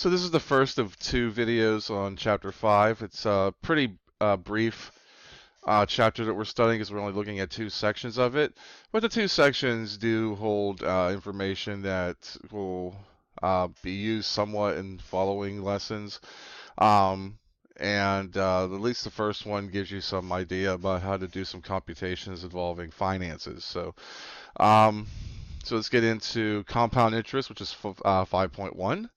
So this is the first of two videos on Chapter 5. It's a pretty brief chapter that we're studying because we're only looking at two sections of it. But the two sections do hold information that will be used somewhat in following lessons. Um, and at least the first one gives you some idea about how to do some computations involving finances. Um, so let's get into compound interest, which is 5.1.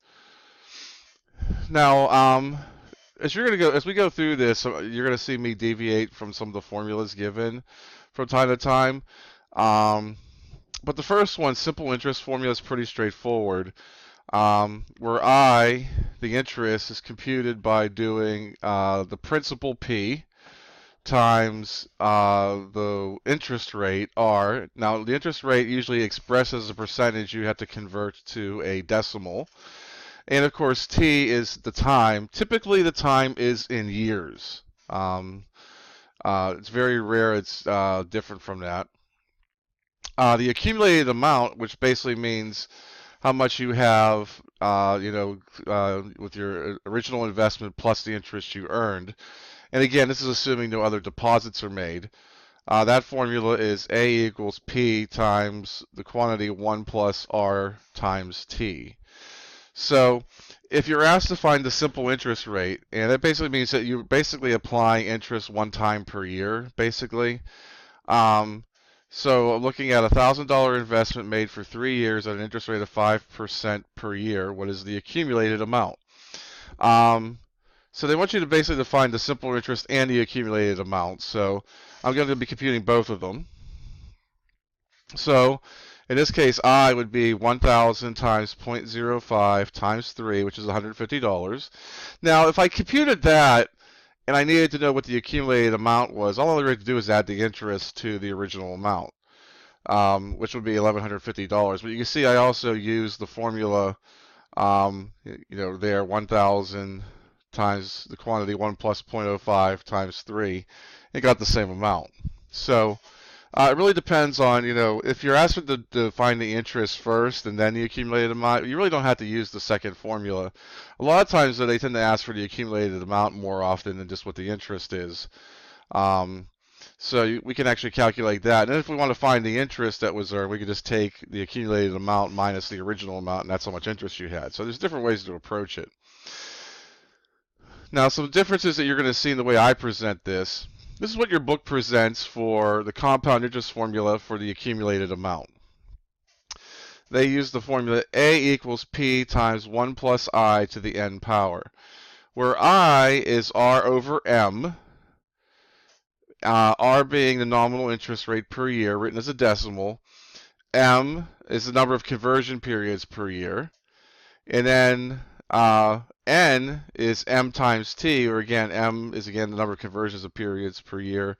Now, as we go through this, you're gonna see me deviate from some of the formulas given from time to time. Um, but the first one, simple interest formula, is pretty straightforward. Where the interest, is computed by doing the principal P times the interest rate R. Now, the interest rate usually expressed as a percentage. You have to convert to a decimal. And of course, T is the time. Typically, the time is in years. It's very rare it's different from that. The accumulated amount, which basically means how much you have, with your original investment plus the interest you earned. And again, this is assuming no other deposits are made. That formula is A equals P times the quantity 1 plus R times T. So if you're asked to find the simple interest rate, and that basically means that you're basically applying interest one time per year, basically. So looking at a $1,000 investment made for 3 years at an interest rate of 5% per year, what is the accumulated amount? So they want you to basically define the simple interest and the accumulated amount. So I'm going to be computing both of them. So in this case, I would be 1,000 times 0.05 times 3, which is $150. Now, if I computed that and I needed to know what the accumulated amount was, all I really had to do is add the interest to the original amount, which would be $1,150. But you can see I also used the formula, there, 1,000 times the quantity 1 plus 0.05 times 3, and got the same amount. So it really depends on, if you're asked to find the interest first and then the accumulated amount, you really don't have to use the second formula. A lot of times, though, they tend to ask for the accumulated amount more often than just what the interest is. So we can actually calculate that. And if we want to find the interest that was earned, we could just take the accumulated amount minus the original amount, and that's how much interest you had. So there's different ways to approach it. Now, some differences that you're going to see in the way I present this. This is what your book presents for the compound interest formula for the accumulated amount. They use the formula A equals P times 1 plus I to the n power, where I is R over M, R being the nominal interest rate per year written as a decimal, M is the number of conversion periods per year, and then N is M times T, or again, M is again the number of conversions of periods per year,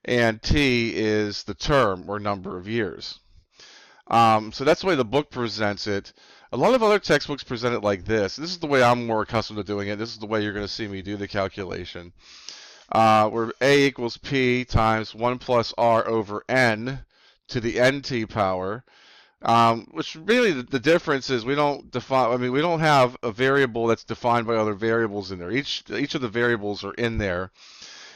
and T is the term or number of years. So that's the way the book presents it. A lot of other textbooks present it like this. This is the way I'm more accustomed to doing it. This is the way you're going to see me do the calculation. Where A equals P times 1 plus R over N to the NT power. Which really the difference is we don't have a variable that's defined by other variables in there. Each of the variables are in there.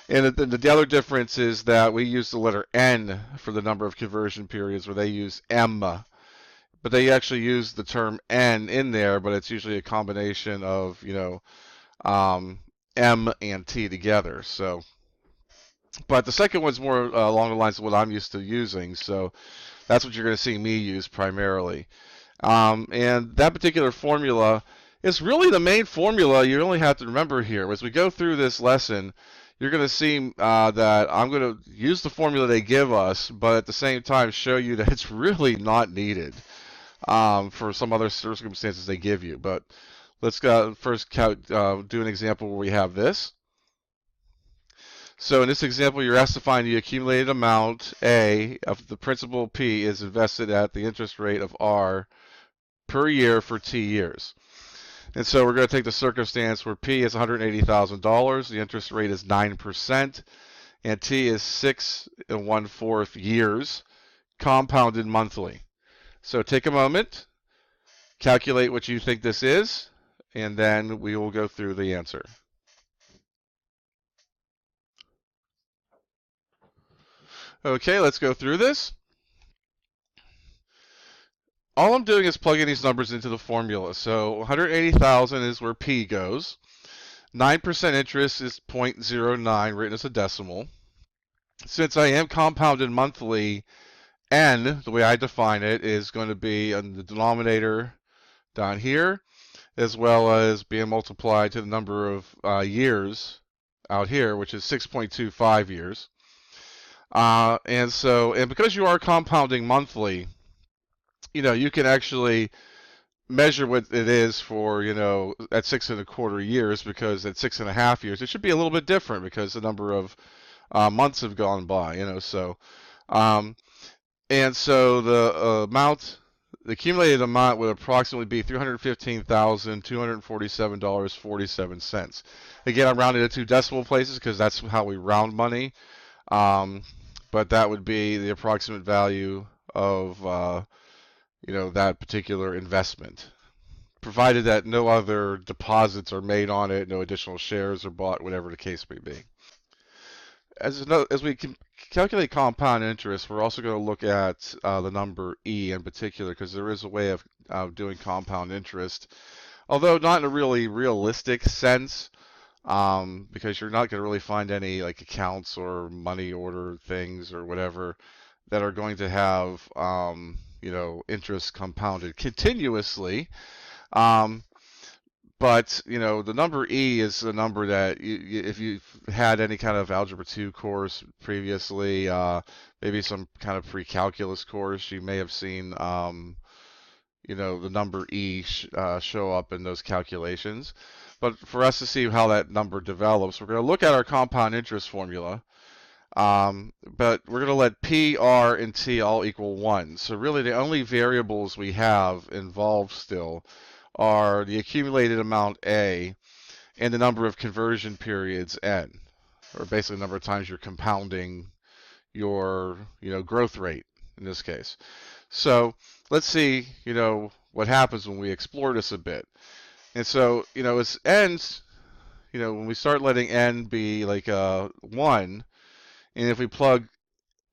And the other difference is that we use the letter N for the number of conversion periods, where they use M. But they actually use the term N in there, but it's usually a combination of, M and T together. So, but the second one's more along the lines of what I'm used to using. So that's what you're going to see me use primarily. And that particular formula is really the main formula you only have to remember here. As we go through this lesson, you're going to see that I'm going to use the formula they give us, but at the same time show you that it's really not needed for some other circumstances they give you. But let's first do an example where we have this. So in this example, you're asked to find the accumulated amount, A, of the principal P is invested at the interest rate of R per year for T years. And so we're going to take the circumstance where P is $180,000, the interest rate is 9%, and T is 6 1/4 years, compounded monthly. So take a moment, calculate what you think this is, and then we will go through the answer. Okay, let's go through this. All I'm doing is plugging these numbers into the formula. So 180,000 is where P goes. 9% interest is 0.09 written as a decimal. Since I am compounded monthly, N, the way I define it, is going to be in the denominator down here, as well as being multiplied to the number of years out here, which is 6.25 years. And because you are compounding monthly, you can actually measure what it is for, at 6.25 years, because at 6.5 years, it should be a little bit different because the number of months have gone by, and so the accumulated amount would approximately be $315,247.47. Again, I'm rounding it to decimal places because that's how we round money. But that would be the approximate value of that particular investment, provided that no other deposits are made on it, no additional shares are bought, whatever the case may be. As we can calculate compound interest, we're also going to look at the number E in particular, because there is a way of doing compound interest, although not in a really realistic sense, because you're not going to really find any like accounts or money order things or whatever that are going to have interest compounded continuously. But the number E is the number that if you've had any kind of Algebra 2 course previously, maybe some kind of pre-calculus course, you may have seen the number E show up in those calculations. But for us to see how that number develops, we're going to look at our compound interest formula. But we're going to let P, R, and T all equal 1. So really the only variables we have involved still are the accumulated amount A and the number of conversion periods N, or basically the number of times you're compounding your growth rate in this case. So let's see what happens when we explore this a bit. And so as N's, when we start letting N be like 1, and if we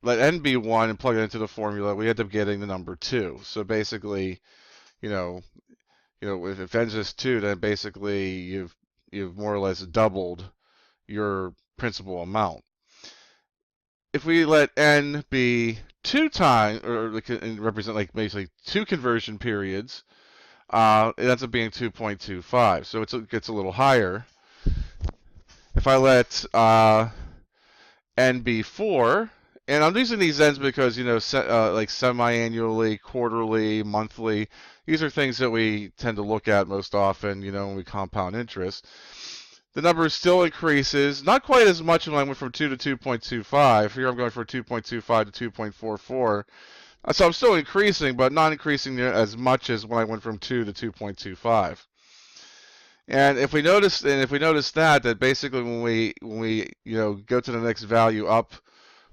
let N be 1 and plug it into the formula, we end up getting the number 2. So basically, if N's is 2, then basically you've more or less doubled your principal amount. If we let N be 2 times, or represent like basically 2 conversion periods, it ends up being 2.25. So it gets a little higher. If I let N be 4, and I'm using these N's because like semi-annually, quarterly, monthly, these are things that we tend to look at most often, when we compound interest. The number still increases, not quite as much when I went from 2 to 2.25. Here I'm going from 2.25 to 2.44. So I'm still increasing, but not increasing as much as when I went from 2 to 2.25. And if we notice that basically when we go to the next value up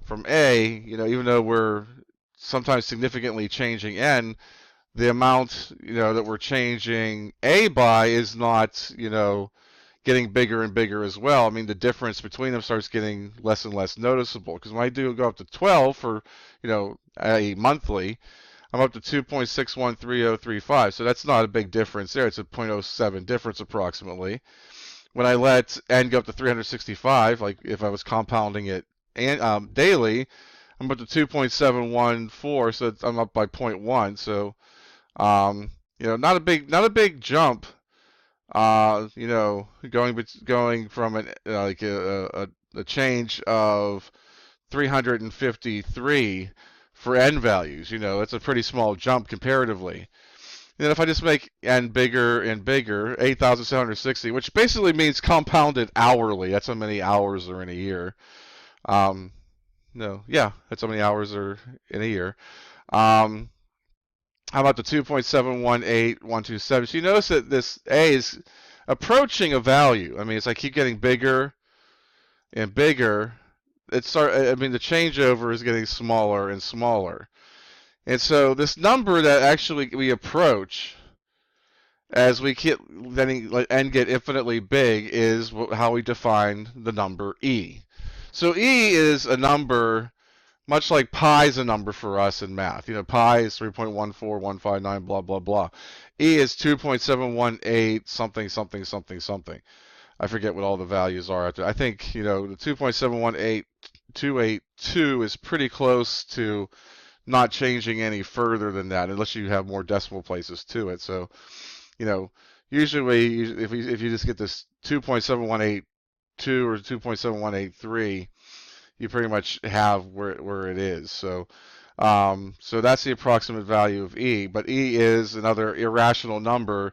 from A, even though we're sometimes significantly changing N, the amount that we're changing A by is not getting bigger and bigger as well. I mean, the difference between them starts getting less and less noticeable, because when I do go up to 12 for a monthly, I'm up to 2.613035. So that's not a big difference there. It's a 0.07 difference approximately. When I let N go up to 365, like if I was compounding it daily, I'm up to 2.714, so I'm up by 0.1. So not a big jump. Going from a change of 353 for N values. It's a pretty small jump comparatively. And then if I just make N bigger and bigger, 8,760, which basically means compounded hourly. That's how many hours are in a year. That's how many hours are in a year. I'm up to 2.718127. So you notice that this A is approaching a value. I mean, as I keep getting bigger and bigger, the changeover is getting smaller and smaller. And so this number that actually we approach as we keep letting n get infinitely big is how we define the number e. So e is a number much like pi is a number for us in math. Pi is 3.14159 blah blah blah. E is 2.718 something something something something. I forget what all the values are after. I think, the 2.718282 is pretty close to not changing any further than that, unless you have more decimal places to it. So, usually if you just get this 2.7182 or 2.7183, you pretty much have where it is. So that's the approximate value of E. But E is another irrational number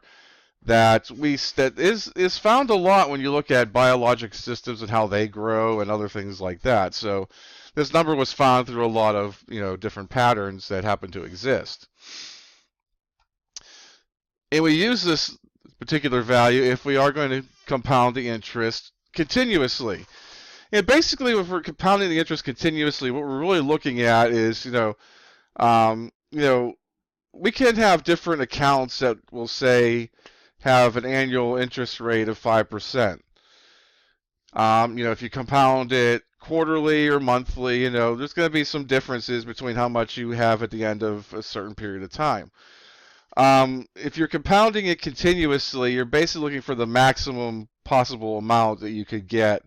that is found a lot when you look at biologic systems and how they grow and other things like that. So this number was found through a lot of different patterns that happen to exist. And we use this particular value if we are going to compound the interest continuously. And basically, if we're compounding the interest continuously, what we're really looking at is, we can have different accounts that will say have an annual interest rate of 5%. If you compound it quarterly or monthly, there's going to be some differences between how much you have at the end of a certain period of time. If you're compounding it continuously, you're basically looking for the maximum possible amount that you could get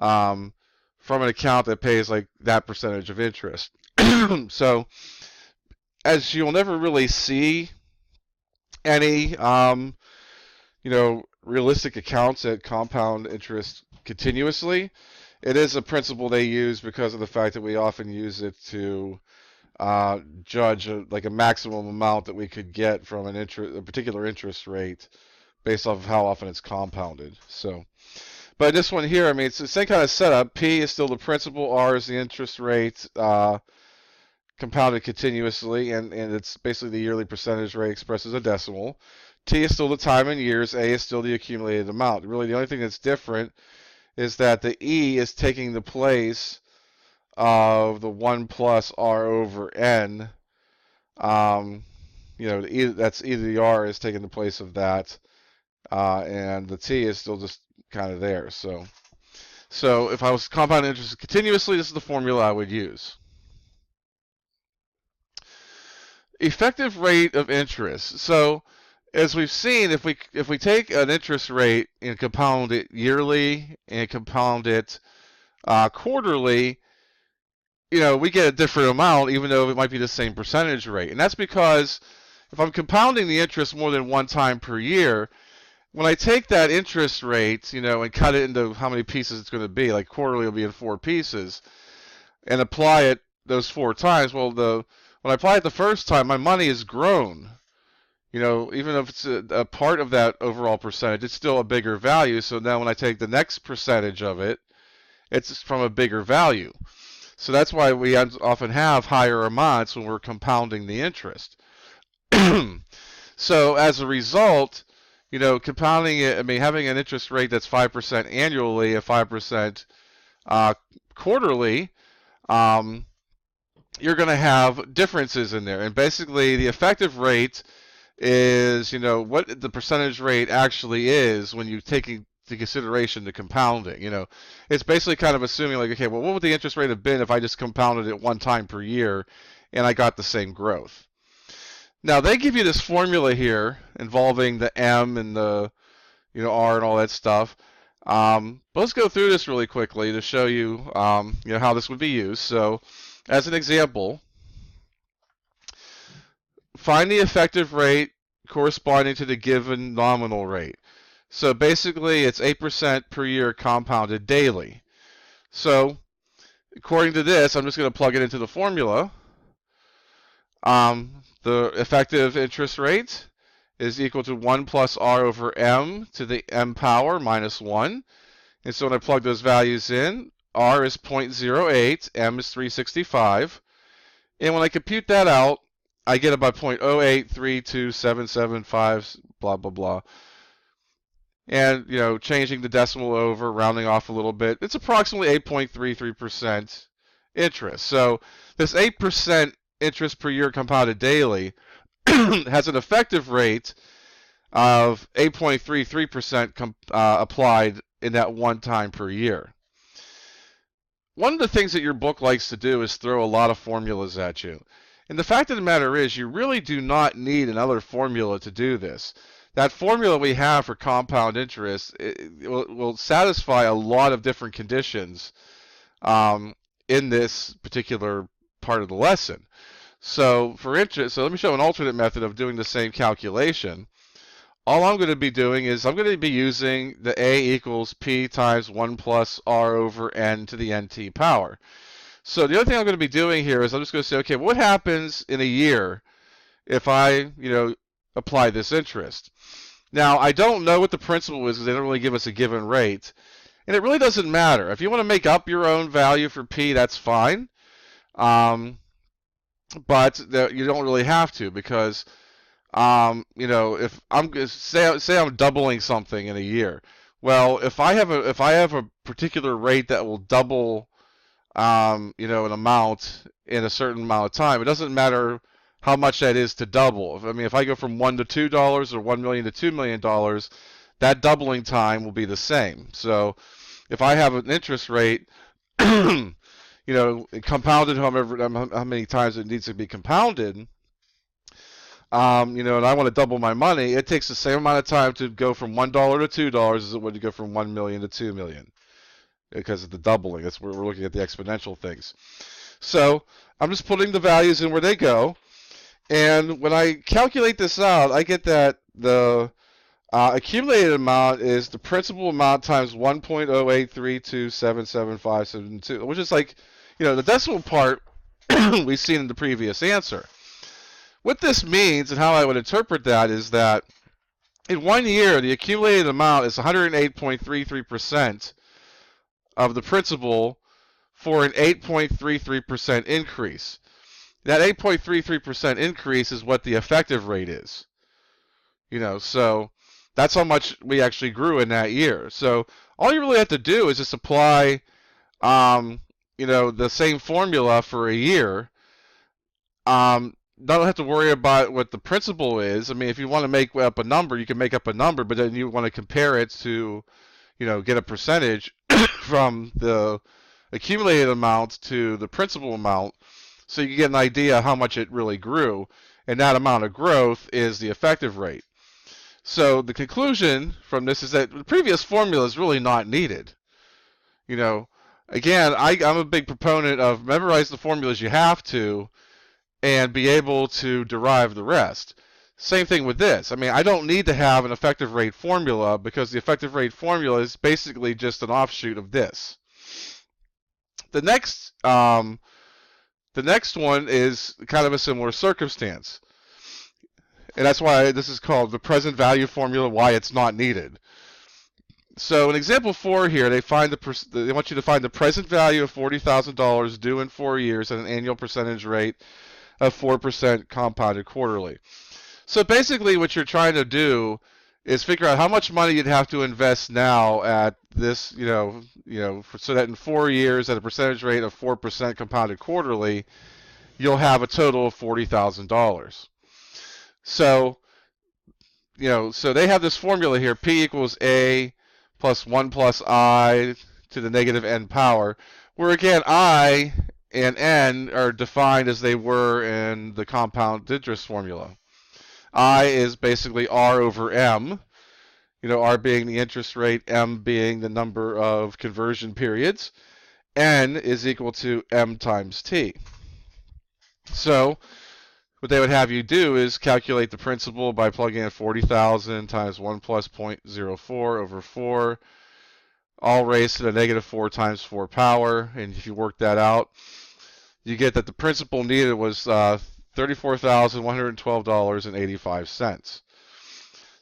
from an account that pays like that percentage of interest. So, as you'll never really see any, realistic accounts that compound interest continuously, it is a principle they use because of the fact that we often use it to judge a maximum amount that we could get from a particular interest rate based off of how often it's compounded. So. But this one here, it's the same kind of setup. P is still the principal, R is the interest rate compounded continuously, and it's basically the yearly percentage rate expressed as a decimal. T is still the time in years, A is still the accumulated amount. Really, the only thing that's different is that the E is taking the place of the 1 plus R over N. That's either the R is taking the place of that, and the T is still just kind of there. So if I was compounding interest continuously, this is the formula I would use. Effective rate of interest. So as we've seen, if we take an interest rate and compound it yearly and compound it quarterly, we get a different amount, even though it might be the same percentage rate. And that's because if I'm compounding the interest more than one time per year, when I take that interest rate, and cut it into how many pieces it's going to be, like quarterly will be in 4 pieces, and apply it those 4 times, well, when I apply it the first time, my money is grown. Even if it's a part of that overall percentage, it's still a bigger value. So now when I take the next percentage of it, it's from a bigger value. So that's why we often have higher amounts when we're compounding the interest. So as a result, compounding it, having an interest rate that's 5% annually and 5% quarterly, you're going to have differences in there. And basically, the effective rate is, what the percentage rate actually is when you take into consideration the compounding. It's basically kind of assuming, like, okay, well, what would the interest rate have been if I just compounded it one time per year and I got the same growth? Now, they give you this formula here involving the M and the R and all that stuff. But let's go through this really quickly to show you, how this would be used. So, as an example, find the effective rate corresponding to the given nominal rate. So basically, it's 8% per year compounded daily. So, according to this, I'm just going to plug it into the formula. The effective interest rate is equal to 1 plus R over M to the M power minus 1. And so when I plug those values in, R is 0.08, M is 365. And when I compute that out, I get about 0.0832775, blah, blah, blah. And, changing the decimal over, rounding off a little bit, it's approximately 8.33% interest. So this 8% interest per year compounded daily has an effective rate of 8.33% applied in that one time per year. One of the things that your book likes to do is throw a lot of formulas at you. And the fact of the matter is, you really do not need another formula to do this. That formula we have for compound interest will satisfy a lot of different conditions in this particular part of the lesson. So let me show an alternate method of doing the same calculation. All I'm going to be doing is I'm going to be using the A equals P times 1 plus R over N to the NT power. So the other thing I'm going to be doing here is I'm just going to say, okay, what happens in a year if I, apply this interest? Now, I don't know what the principal is because they don't really give us a given rate. And it really doesn't matter. If you want to make up your own value for P, that's fine. But you don't really have to because if I'm say I'm doubling something in a year, well, if I have a particular rate that will double, an amount in a certain amount of time, it doesn't matter how much that is to double. If I go from $1 to $2 or $1 million to $2 million, that doubling time will be the same. So if I have an interest rate, compounded how many times it needs to be compounded. And I want to double my money, it takes the same amount of time to go from $1 to $2 as it would to go from 1 million to 2 million because of the doubling. That's where we're looking at the exponential things. So I'm just putting the values in where they go. And when I calculate this out, I get that the accumulated amount is the principal amount times 1.083277572, which is like, the decimal part we've seen in the previous answer. What this means and how I would interpret that is that in 1 year, the accumulated amount is 108.33% of the principal for an 8.33% increase. That 8.33% increase is what the effective rate is. So that's how much we actually grew in that year. So all you really have to do is just apply, the same formula for a year. Don't have to worry about what the principal is. If you want to make up a number, you can make up a number, but then you want to compare it to, get a percentage from the accumulated amount to the principal amount, so you get an idea how much it really grew, and that amount of growth is the effective rate. So the conclusion from this is that the previous formula is really not needed. Again, I'm a big proponent of memorize the formulas you have to, and be able to derive the rest. Same thing with this. I don't need to have an effective rate formula because the effective rate formula is basically just an offshoot of this. The next one is kind of a similar circumstance. And that's why this is called the present value formula, why it's not needed. So in example 4 here, they want you to find the present value of $40,000 due in 4 years at an annual percentage rate of 4% compounded quarterly. So basically what you're trying to do is figure out how much money you'd have to invest now at this, so that in 4 years at a percentage rate of 4% compounded quarterly, you'll have a total of $40,000. So, so they have this formula here, P equals A plus 1 plus I to the negative N power, where again, I and N are defined as they were in the compound interest formula. I is basically R over M, R being the interest rate, M being the number of conversion periods. N is equal to M times T. So what they would have you do is calculate the principal by plugging in 40,000 times 1 plus 0.04 over 4, all raised to the negative 4 times 4 power. And if you work that out, you get that the principal needed was $34,112.85.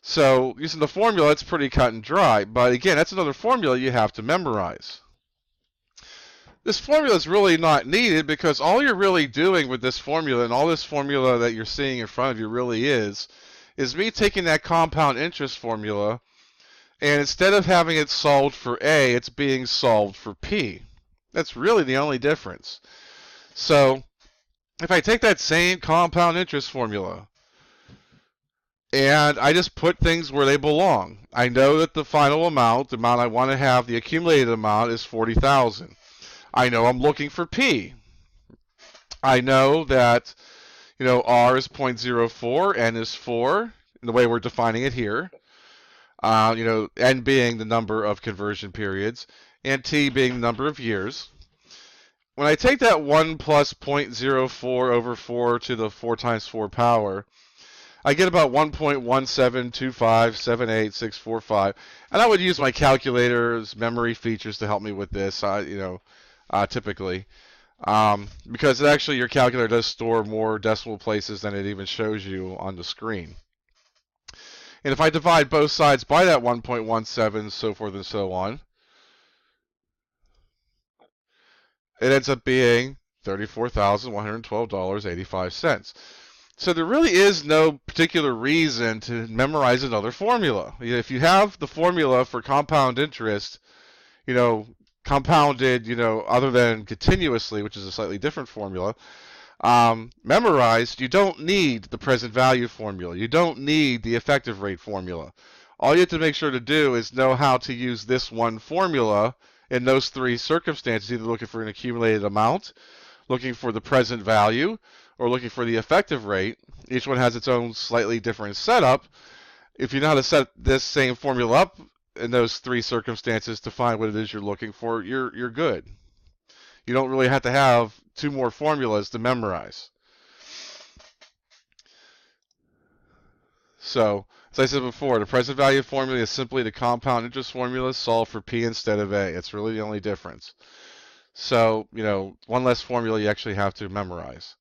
So using the formula, it's pretty cut and dry. But again, that's another formula you have to memorize. This formula is really not needed because all you're really doing with this formula and all this formula that you're seeing in front of you really is me taking that compound interest formula, and instead of having it solved for A, it's being solved for P. That's really the only difference. So if I take that same compound interest formula and I just put things where they belong. I know that the final amount, the amount I want to have, the accumulated amount is 40,000. I know I'm looking for P. I know that R is 0.04, N is 4, in the way we're defining it here. N being the number of conversion periods, and T being the number of years. When I take that 1 plus 0.04 over 4 to the 4 times 4 power, I get about 1.17257865, and I would use my calculator's memory features to help me with this, typically. Because actually your calculator does store more decimal places than it even shows you on the screen. And if I divide both sides by that 1.17, so forth and so on, it ends up being $34,112.85. So there really is no particular reason to memorize another formula. If you have the formula for compound interest, compounded, other than continuously, which is a slightly different formula, memorized, you don't need the present value formula. You don't need the effective rate formula. All you have to make sure to do is know how to use this one formula in those three circumstances, either looking for an accumulated amount, looking for the present value, or looking for the effective rate. Each one has its own slightly different setup. If you know how to set this same formula up in those three circumstances to find what it is you're looking for, you're good. You don't really have to have two more formulas to memorize. So, as I said before, the present value formula is simply the compound interest formula solved for P instead of A. It's really the only difference. So, one less formula you actually have to memorize.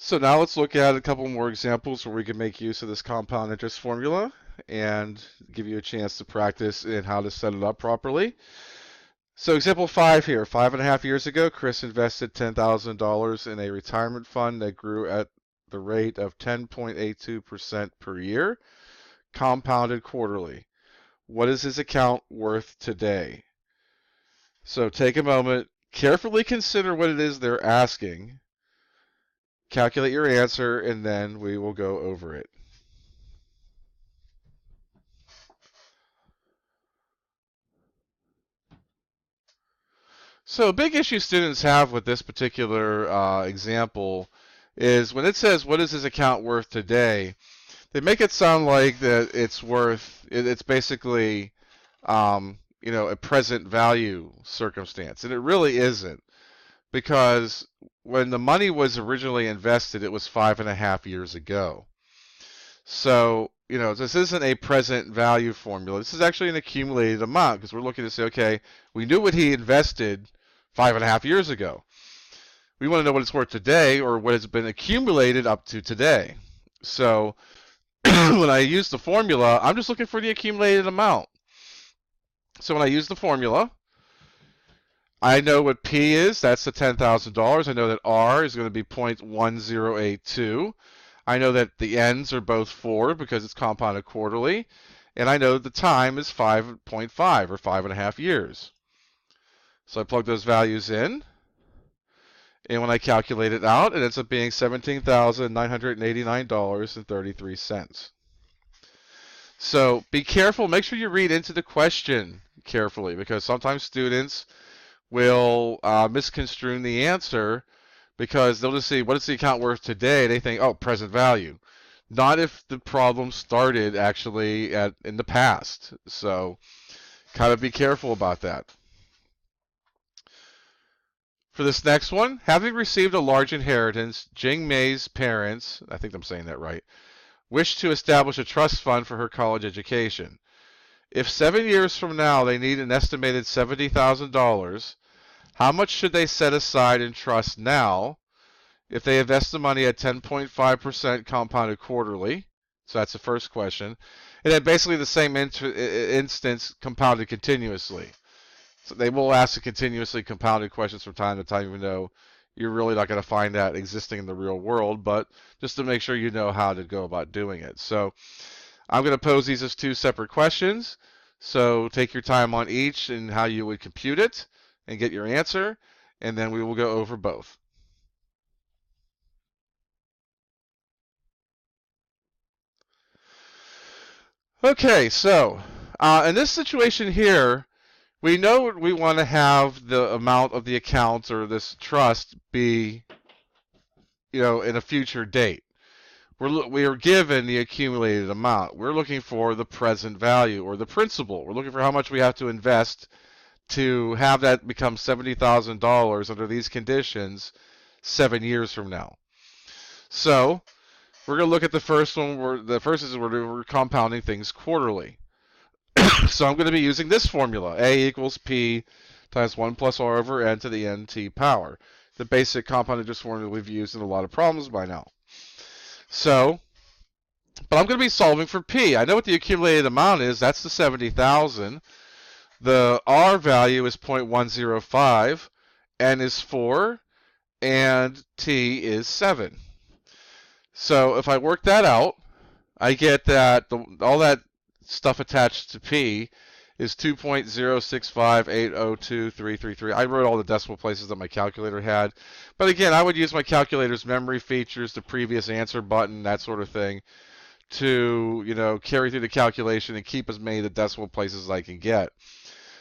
So now let's look at a couple more examples where we can make use of this compound interest formula and give you a chance to practice in how to set it up properly. So example 5 here. 5.5 years ago, Chris invested $10,000 in a retirement fund that grew at the rate of 10.82% per year, compounded quarterly. What is his account worth today? So take a moment, carefully consider what it is they're asking, calculate your answer, and then we will go over it. So a big issue students have with this particular example is when it says, what is his account worth today, they make it sound like that it's basically, a present value circumstance. And it really isn't, because when the money was originally invested, it was 5.5 years ago. So, this isn't a present value formula. This is actually an accumulated amount, because we're looking to say, okay, we knew what he invested 5.5 years ago. We want to know what it's worth today, or what has been accumulated up to today. So when I use the formula, I'm just looking for the accumulated amount. So when I use the formula, I know what P is. That's the $10,000. I know that R is going to be 0.1082. I know that the N's are both 4 because it's compounded quarterly. And I know the time is 5.5 or 5.5 years. So I plug those values in. And when I calculate it out, it ends up being $17,989.33. So be careful. Make sure you read into the question carefully, because sometimes students will misconstrue the answer, because they'll just see, what is the account worth today? They think, oh, present value. Not if the problem started actually in the past. So kind of be careful about that. For this next one, having received a large inheritance, Jing Mei's parents, I think I'm saying that right, wish to establish a trust fund for her college education. If 7 years from now they need an estimated $70,000, how much should they set aside in trust now if they invest the money at 10.5% compounded quarterly? So that's the first question. And then basically the same instance compounded continuously. So they will ask the continuously compounded questions from time to time, even though you're really not going to find that existing in the real world, but just to make sure you know how to go about doing it. So I'm going to pose these as two separate questions. So take your time on each and how you would compute it and get your answer, and then we will go over both. Okay, so in this situation here, we know we want to have the amount of the account or this trust be, in a future date. We are given the accumulated amount. We're looking for the present value or the principal. We're looking for how much we have to invest to have that become $70,000 under these conditions 7 years from now. So we're going to look at the first one. The first is we're compounding things quarterly. So I'm going to be using this formula. A equals P times 1 plus R over N to the NT power. The basic compound interest formula we've used in a lot of problems by now. So, but I'm going to be solving for P. I know what the accumulated amount is. That's the 70,000. The R value is 0.105. N is 4. And T is 7. So if I work that out, I get that all that stuff attached to P is 2.065802333. I wrote all the decimal places that my calculator had. But again, I would use my calculator's memory features, the previous answer button, that sort of thing, to carry through the calculation and keep as many of the decimal places as I can get.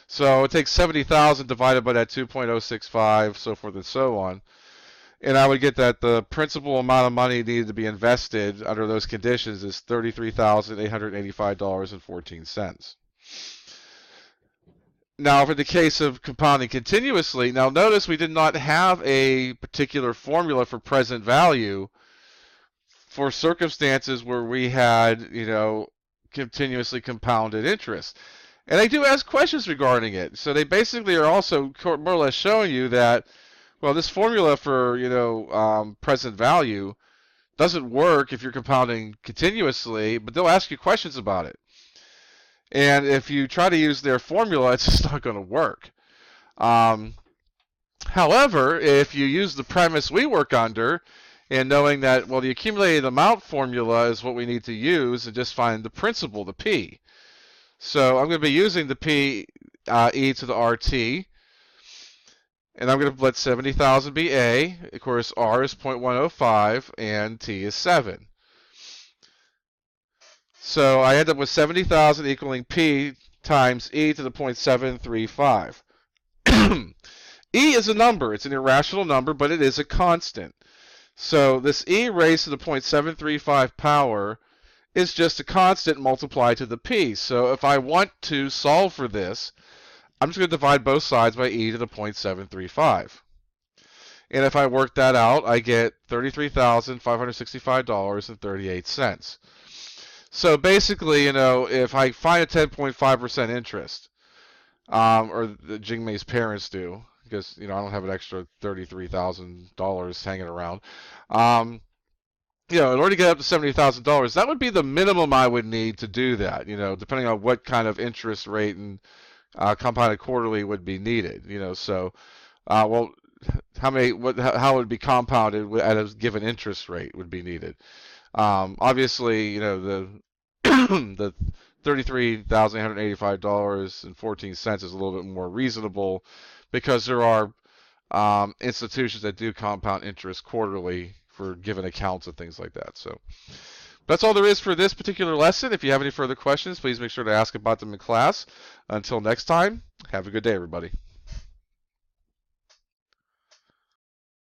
So it takes 70,000 divided by that 2.065, so forth and so on. And I would get that the principal amount of money needed to be invested under those conditions is $33,885.14. Now, for the case of compounding continuously, now notice we did not have a particular formula for present value for circumstances where we had, continuously compounded interest. And they do ask questions regarding it. So they basically are also more or less showing you that, well, this formula for, present value doesn't work if you're compounding continuously, but they'll ask you questions about it. And if you try to use their formula, it's just not going to work. However, if you use the premise we work under, and knowing that, well, the accumulated amount formula is what we need to use, and just find the principal, the P. So I'm going to be using the P e to the RT. And I'm going to let 70,000 be A. Of course, R is 0.105 and T is 7. So I end up with 70,000 equaling P times E to the 0.735. E is a number. It's an irrational number, but it is a constant. So this E raised to the 0.735 power is just a constant multiplied to the P. So if I want to solve for this, I'm just going to divide both sides by E to the 0.735. And if I work that out, I get $33,565.38. So basically, if I find a 10.5% interest, or the Jingmei's parents do, because, I don't have an extra $33,000 hanging around, in order to get up to $70,000, that would be the minimum I would need to do that, depending on what kind of interest rate and compounded quarterly would be needed, so, how it would be compounded at a given interest rate would be needed. Obviously, the the $33,885.14 is a little bit more reasonable because there are institutions that do compound interest quarterly for given accounts and things like that. So that's all there is for this particular lesson. If you have any further questions, please make sure to ask about them in class. Until next time, have a good day, everybody.